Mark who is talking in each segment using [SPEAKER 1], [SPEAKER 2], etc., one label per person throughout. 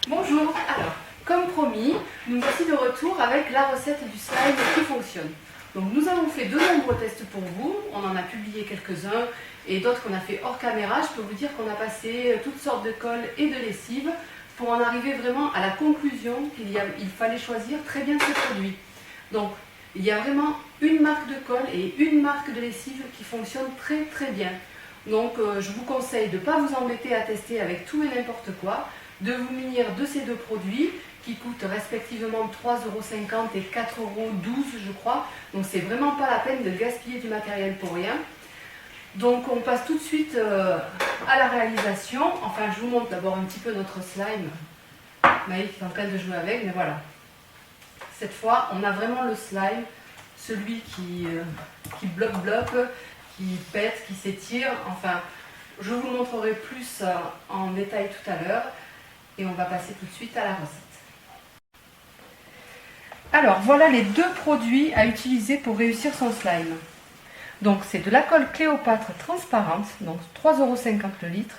[SPEAKER 1] Bonjour, alors, comme promis, nous voici de retour avec la recette du slime qui fonctionne. Donc nous avons fait de nombreux tests pour vous, on en a publié quelques-uns et d'autres qu'on a fait hors caméra. Je peux vous dire qu'on a passé toutes sortes de colle et de lessive pour en arriver vraiment à la conclusion qu'il fallait choisir très bien ces produits. Donc il y a vraiment une marque de colle et une marque de lessive qui fonctionne très très bien. Donc je vous conseille de ne pas vous embêter à tester avec tout et n'importe quoi, de vous munir de ces deux produits qui coûtent respectivement 3,50 € et 4,12 € je crois. Donc c'est vraiment pas la peine de gaspiller du matériel pour rien. Donc on passe tout de suite à la réalisation. Enfin je vous montre d'abord un petit peu notre slime. Maïk est en train de jouer avec, mais voilà. Cette fois on a vraiment le slime, celui qui bloque, qui pète, qui s'étire. Enfin je vous montrerai plus en détail tout à l'heure. Et on va passer tout de suite à la recette. Alors voilà les deux produits à utiliser pour réussir son slime. Donc c'est de la colle Cléopâtre transparente, donc 3,50 € le litre,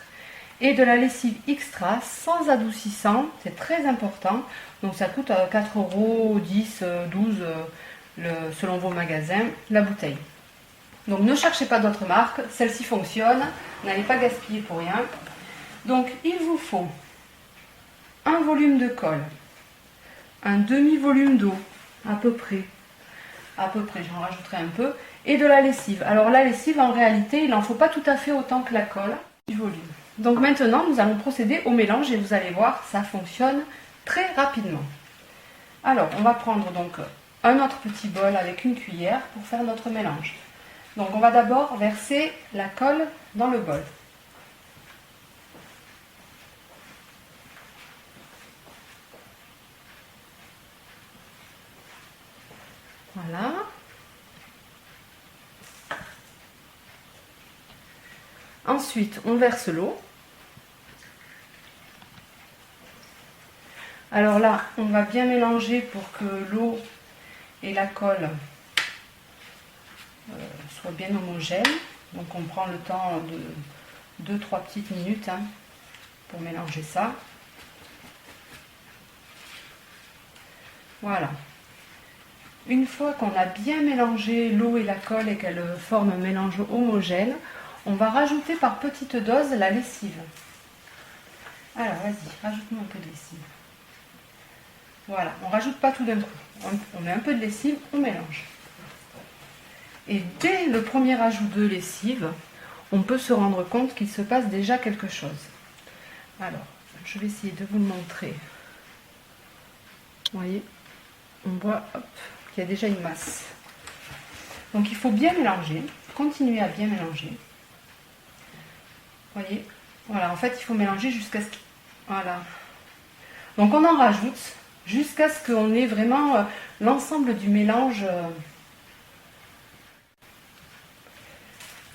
[SPEAKER 1] et de la lessive extra sans adoucissant, c'est très important. Donc ça coûte 4,10 €, 10, 12 selon vos magasins, la bouteille. Donc ne cherchez pas d'autres marques, celle-ci fonctionne, n'allez pas gaspiller pour rien. Donc il vous faut un volume de colle, un demi-volume d'eau, à peu près, j'en rajouterai un peu, et de la lessive. Alors la lessive, en réalité, il n'en faut pas tout à fait autant que la colle du volume. Donc maintenant, nous allons procéder au mélange et vous allez voir, ça fonctionne très rapidement. Alors, on va prendre donc un autre petit bol avec une cuillère pour faire notre mélange. Donc on va d'abord verser la colle dans le bol. Voilà. Ensuite, on verse l'eau. Alors là, on va bien mélanger pour que l'eau et la colle soient bien homogènes. Donc on prend le temps de 2-3 petites minutes pour mélanger ça. Voilà. Une fois qu'on a bien mélangé l'eau et la colle et qu'elle forme un mélange homogène, on va rajouter par petite dose la lessive. Alors vas-y, rajoute-nous un peu de lessive. Voilà, on ne rajoute pas tout d'un coup. On met un peu de lessive, on mélange. Et dès le premier ajout de lessive, on peut se rendre compte qu'il se passe déjà quelque chose. Alors, je vais essayer de vous le montrer. Vous voyez, on voit qu'il y a déjà une masse. Donc il faut bien mélanger, continuer à bien mélanger. Vous voyez, voilà, en fait il faut mélanger jusqu'à ce qu'il... Voilà. Donc on en rajoute jusqu'à ce qu'on ait vraiment l'ensemble du mélange.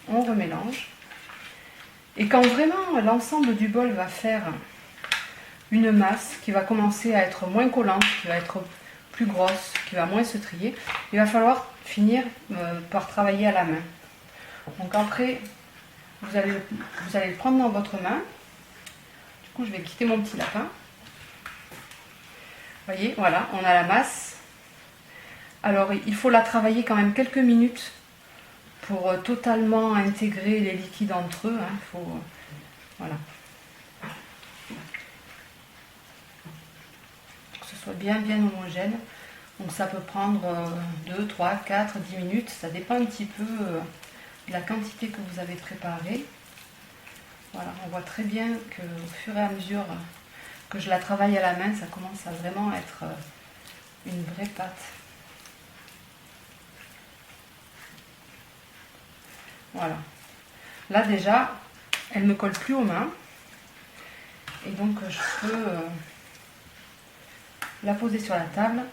[SPEAKER 1] On remélange. Et quand vraiment l'ensemble du bol va faire une masse qui va commencer à être moins collante, qui va être plus grosse, qui va moins se trier, il va falloir finir par travailler à la main. Donc après, vous allez le prendre dans votre main. Du coup, je vais quitter mon petit lapin. Vous voyez, voilà, on a la masse. Alors, il faut la travailler quand même quelques minutes pour totalement intégrer les liquides entre eux. Voilà. Que ce soit bien homogène. Donc ça peut prendre 2, 3, 4, 10 minutes. Ça dépend un petit peu de la quantité que vous avez préparée. Voilà, on voit très bien qu'au fur et à mesure que je la travaille à la main, ça commence à vraiment être une vraie pâte. Voilà. Là déjà, elle ne me colle plus aux mains. Et donc je peux la poser sur la table.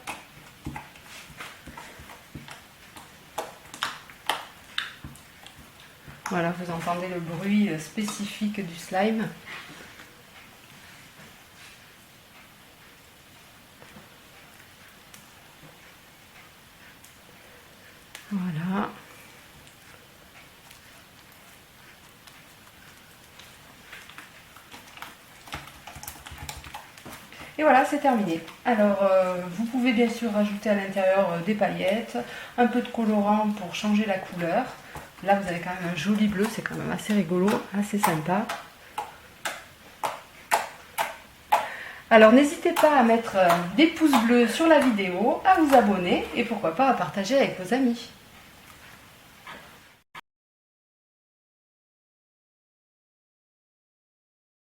[SPEAKER 1] Voilà, vous entendez le bruit spécifique du slime. Voilà.
[SPEAKER 2] Et voilà, c'est terminé. Alors, vous pouvez bien sûr rajouter à l'intérieur des paillettes, un peu de colorant pour changer la couleur. Là, vous avez quand même un joli bleu, c'est quand même assez rigolo, assez sympa. Alors, n'hésitez pas à mettre des pouces bleus sur la vidéo, à vous abonner et pourquoi pas à partager avec vos amis.